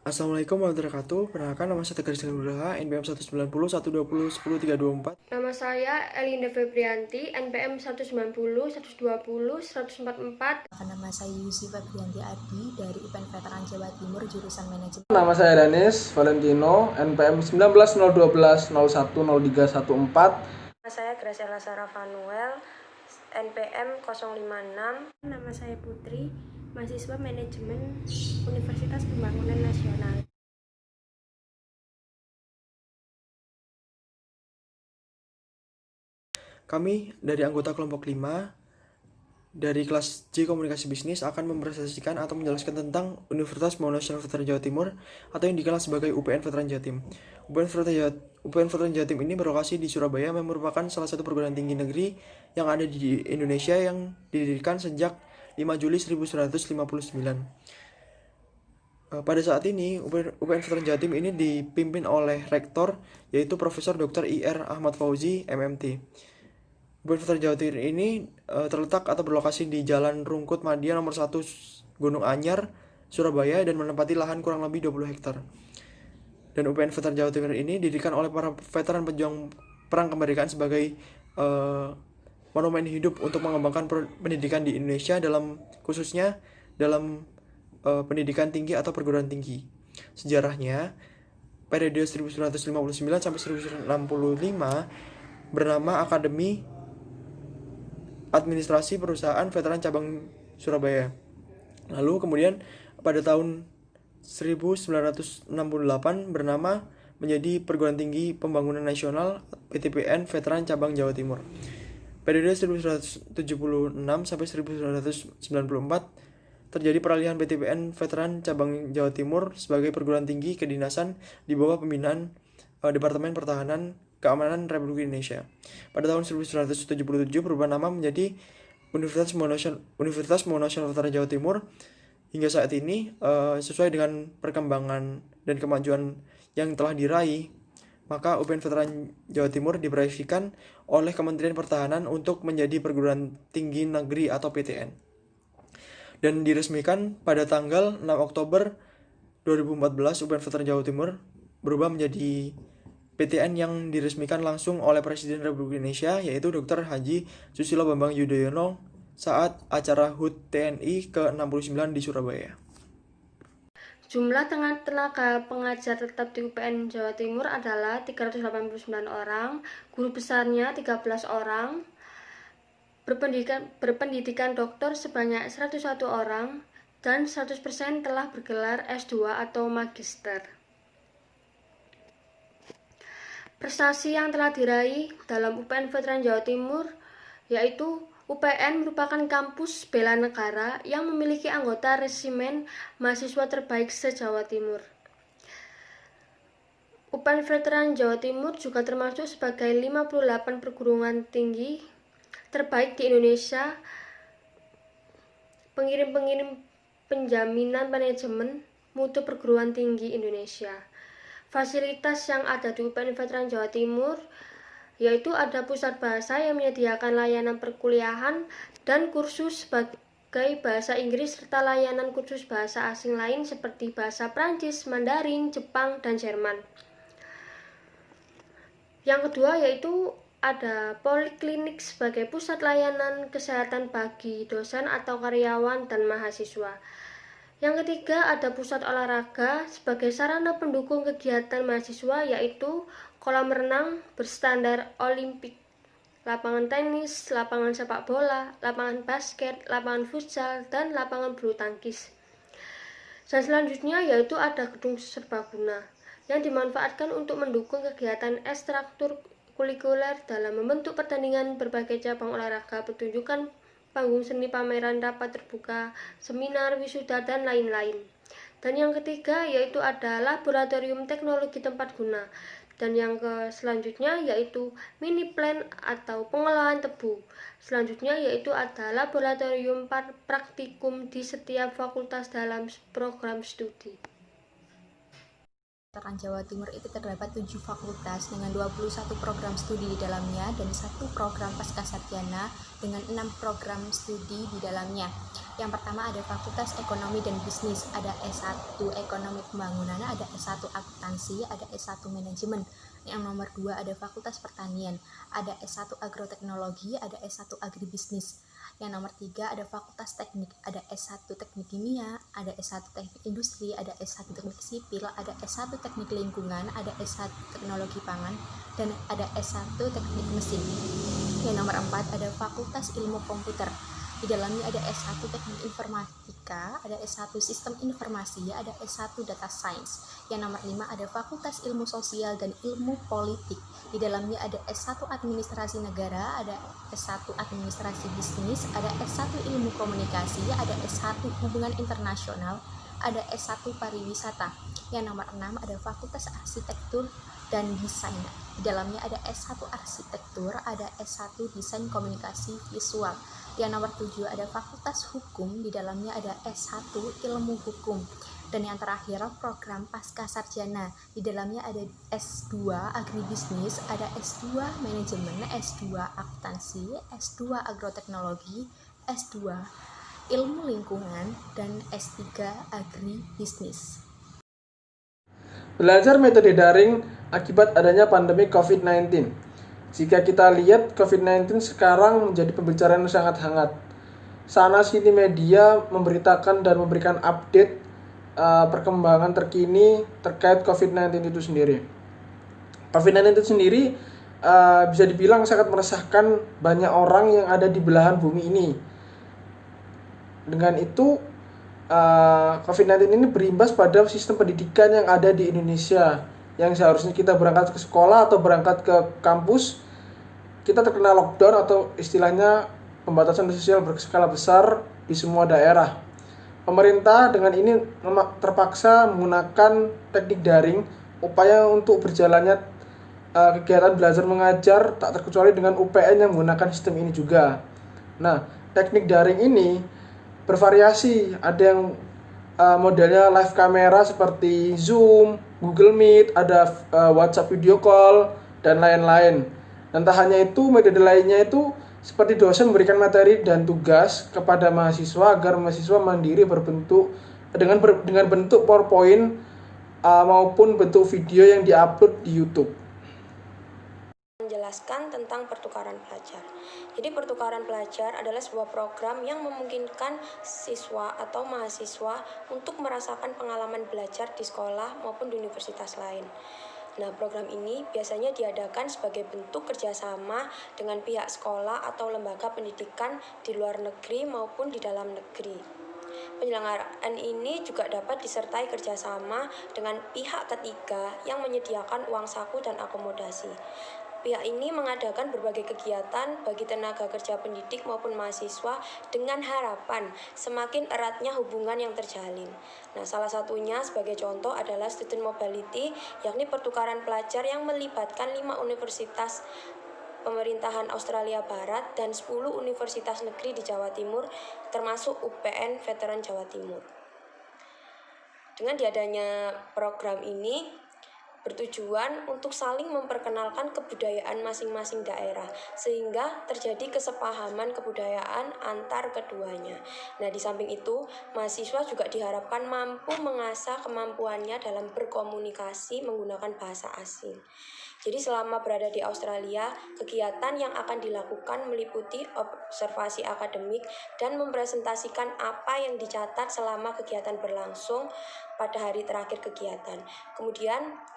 Assalamualaikum warahmatullahi wabarakatuh. Perkenalkan, nama saya Tegar Nugraha, NPM 190 120 10 324. Nama saya Elinda Febrianti, NPM 190 120 144. Nama saya Yusi Febrianti Adi dari UPN Veteran Jawa Timur, jurusan Manajemen. Nama saya Danis Valentino, NPM 19 012 01 0314. Nama saya Graciela Sarah Vanuel, NPM 056. Nama saya Putri, mahasiswa Manajemen Universitas Pembangunan Nasional. Kami dari anggota kelompok 5 dari kelas J Komunikasi Bisnis akan mempresentasikan atau menjelaskan tentang Universitas Nasional Veteran Jawa Timur atau yang dikenal sebagai UPN Veteran Jatim. UPN Veteran Jatim ini berlokasi di Surabaya, yang merupakan salah satu perguruan tinggi negeri yang ada di Indonesia yang didirikan sejak 5 Juli 1959. Pada saat ini, UPN Veteran Jatim ini dipimpin oleh rektor, yaitu Profesor Dr. IR Ahmad Fauzi, MMT. UPN Veteran Jatim ini terletak atau berlokasi di Jalan Rungkut Madia nomor 1 Gunung Anyar, Surabaya, dan menempati lahan kurang lebih 20 hektar. Dan UPN Veteran Jawa Timur ini didirikan oleh para veteran pejuang perang kemerdekaan sebagai monumen hidup untuk mengembangkan pendidikan di Indonesia, khususnya dalam pendidikan tinggi atau perguruan tinggi. Sejarahnya, periode 1959 sampai 1965 bernama Akademi Administrasi Perusahaan Veteran Cabang Surabaya. Lalu kemudian pada tahun 1968 bernama menjadi Perguruan Tinggi Pembangunan Nasional PTPN Veteran Cabang Jawa Timur. Periode 1976 sampai 1994 terjadi peralihan PTPN Veteran Cabang Jawa Timur sebagai perguruan tinggi kedinasan di bawah pembinaan Departemen Pertahanan Keamanan Republik Indonesia. Pada tahun 1977 berubah nama menjadi Universitas Nasional Veteran Jawa Timur. Hingga saat ini, sesuai dengan perkembangan dan kemajuan yang telah diraih, maka UPN Veteran Jawa Timur diproyeksikan oleh Kementerian Pertahanan untuk menjadi perguruan tinggi negeri atau PTN. Dan diresmikan pada tanggal 6 Oktober 2014, UPN Veteran Jawa Timur berubah menjadi PTN yang diresmikan langsung oleh Presiden Republik Indonesia, yaitu Dr. Haji Susilo Bambang Yudhoyono saat acara HUT TNI ke-69 di Surabaya. Jumlah tenaga pengajar tetap di UPN Jawa Timur adalah 389 orang, guru besarnya 13 orang, berpendidikan doktor sebanyak 101 orang, dan 100% telah bergelar S2 atau Magister. Prestasi yang telah diraih dalam UPN Veteran Jawa Timur yaitu UPN merupakan kampus bela negara yang memiliki anggota resimen mahasiswa terbaik se-Jawa Timur. UPN Veteran Jawa Timur juga termasuk sebagai 58 perguruan tinggi terbaik di Indonesia, pengirim penjaminan manajemen mutu perguruan tinggi Indonesia. Fasilitas yang ada di UPN Veteran Jawa Timur yaitu ada pusat bahasa yang menyediakan layanan perkuliahan dan kursus sebagai bahasa Inggris serta layanan kursus bahasa asing lain seperti bahasa Prancis, Mandarin, Jepang, dan Jerman. Yang kedua yaitu ada poliklinik sebagai pusat layanan kesehatan bagi dosen atau karyawan dan mahasiswa. Yang ketiga ada pusat olahraga sebagai sarana pendukung kegiatan mahasiswa yaitu kolam renang berstandar olimpik, lapangan tenis, lapangan sepak bola, lapangan basket, lapangan futsal, dan lapangan bulu tangkis. Dan selanjutnya yaitu ada gedung serbaguna yang dimanfaatkan untuk mendukung kegiatan ekstrakurikuler dalam membentuk pertandingan berbagai cabang olahraga, pertunjukan panggung seni, pameran, rapat terbuka, seminar, wisuda, dan lain-lain. Dan yang ketiga yaitu ada laboratorium teknologi tempat guna. Dan yang selanjutnya yaitu mini plant atau pengolahan tebu. Selanjutnya yaitu ada laboratorium praktikum di setiap fakultas dalam program studi. Veteran Jawa Timur itu terdapat 7 fakultas dengan 21 program studi di dalamnya dan 1 program pascasarjana dengan 6 program studi di dalamnya. Yang pertama ada Fakultas Ekonomi dan Bisnis, ada S1 Ekonomi Pembangunan, ada S1 Akuntansi, ada S1 Manajemen. Yang nomor 2 ada Fakultas Pertanian, ada S1 Agroteknologi, ada S1 Agribisnis. Yang nomor 3 ada Fakultas Teknik, ada S1 Teknik Kimia, ada S1 Teknik Industri, ada S1 Teknik Sipil, ada S1 Teknik Lingkungan, ada S1 Teknologi Pangan, dan ada S1 Teknik Mesin. Yang nomor 4 ada Fakultas Ilmu Komputer. Di dalamnya ada S1 Teknik Informatika, ada S1 Sistem Informasi, ada S1 Data Science. Yang nomor 5 ada Fakultas Ilmu Sosial dan Ilmu Politik. Di dalamnya ada S1 Administrasi Negara, ada S1 Administrasi Bisnis, ada S1 Ilmu Komunikasi, ada S1 Hubungan Internasional, ada S1 Pariwisata. Yang nomor 6 ada Fakultas Arsitektur dan Desain. Di dalamnya ada S1 Arsitektur, ada S1 Desain Komunikasi Visual. Yang nomor 7 ada Fakultas Hukum, di dalamnya ada S1 Ilmu Hukum. Dan yang terakhir program Pascasarjana, di dalamnya ada S2 Agribisnis, ada S2 Manajemen, S2 Akuntansi, S2 Agroteknologi, S2 Ilmu Lingkungan, dan S3 Agribisnis. Belajar metode daring akibat adanya pandemi COVID-19. Jika kita lihat, COVID-19 sekarang menjadi pembicaraan yang sangat hangat. Sana sini media memberitakan dan memberikan update perkembangan terkini terkait COVID-19 itu sendiri. COVID-19 itu sendiri bisa dibilang sangat meresahkan banyak orang yang ada di belahan bumi ini. Dengan itu, COVID-19 ini berimbas pada sistem pendidikan yang ada di Indonesia. Yang seharusnya kita berangkat ke sekolah atau berangkat ke kampus, kita terkena lockdown atau istilahnya pembatasan sosial berskala besar di semua daerah. Pemerintah dengan ini terpaksa menggunakan teknik daring, upaya untuk berjalannya kegiatan belajar mengajar tak terkecuali dengan UPN yang menggunakan sistem ini juga. Nah, teknik daring ini bervariasi, ada yang modelnya live kamera seperti Zoom, Google Meet, ada WhatsApp video call, dan lain-lain. Dan tak hanya itu, metode lainnya itu seperti dosen memberikan materi dan tugas kepada mahasiswa agar mahasiswa mandiri berbentuk dengan bentuk PowerPoint maupun bentuk video yang diupload di YouTube. Menjelaskan tentang pertukaran pelajar. Jadi pertukaran pelajar adalah sebuah program yang memungkinkan siswa atau mahasiswa untuk merasakan pengalaman belajar di sekolah maupun di universitas lain. Nah, program ini biasanya diadakan sebagai bentuk kerjasama dengan pihak sekolah atau lembaga pendidikan di luar negeri maupun di dalam negeri. Penyelenggaraan ini juga dapat disertai kerjasama dengan pihak ketiga yang menyediakan uang saku dan akomodasi. Pihak ini mengadakan berbagai kegiatan bagi tenaga kerja pendidik maupun mahasiswa dengan harapan semakin eratnya hubungan yang terjalin. Nah, salah satunya sebagai contoh adalah Student Mobility, yakni pertukaran pelajar yang melibatkan 5 universitas pemerintahan Australia Barat dan 10 universitas negeri di Jawa Timur, termasuk UPN Veteran Jawa Timur. Dengan diadanya program ini, bertujuan untuk saling memperkenalkan kebudayaan masing-masing daerah sehingga terjadi kesepahaman kebudayaan antar keduanya. Nah, di samping itu, mahasiswa juga diharapkan mampu mengasah kemampuannya dalam berkomunikasi menggunakan bahasa asing. Jadi selama berada di Australia, kegiatan yang akan dilakukan meliputi observasi akademik dan mempresentasikan apa yang dicatat selama kegiatan berlangsung pada hari terakhir kegiatan. Kemudian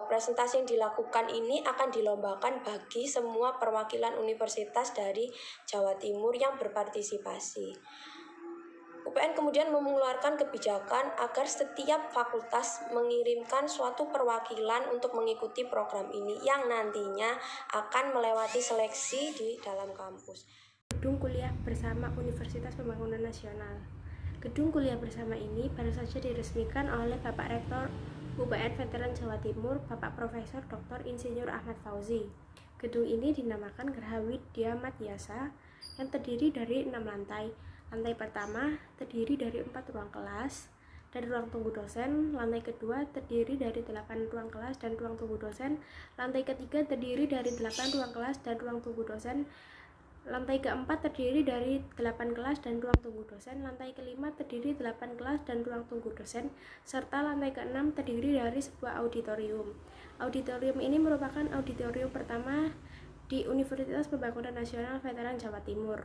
presentasi yang dilakukan ini akan dilombakan bagi semua perwakilan universitas dari Jawa Timur yang berpartisipasi. UPN kemudian mengeluarkan kebijakan agar setiap fakultas mengirimkan suatu perwakilan untuk mengikuti program ini yang nantinya akan melewati seleksi di dalam kampus. Gedung kuliah bersama Universitas Pembangunan Nasional. Gedung kuliah bersama ini baru saja diresmikan oleh Bapak Rektor UPN Veteran Jawa Timur, Bapak Profesor Dr. Insinyur Ahmad Fauzi. Gedung ini dinamakan Geraha Widya Matyasa yang terdiri dari 6 lantai. Lantai pertama terdiri dari 4 ruang kelas, dan ruang tunggu dosen. Lantai kedua terdiri dari 8 ruang kelas dan ruang tunggu dosen. Lantai ketiga terdiri dari 8 ruang kelas dan ruang tunggu dosen. Lantai keempat terdiri dari 8 kelas dan ruang tunggu dosen. Lantai kelima terdiri 8 kelas dan ruang tunggu dosen. Serta lantai keenam terdiri dari sebuah auditorium. Auditorium ini merupakan auditorium pertama di Universitas Pembangunan Nasional Veteran Jawa Timur.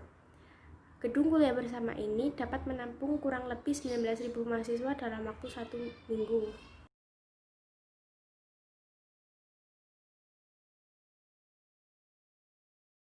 Gedung kuliah bersama ini dapat menampung kurang lebih 19.000 mahasiswa dalam waktu 1 minggu.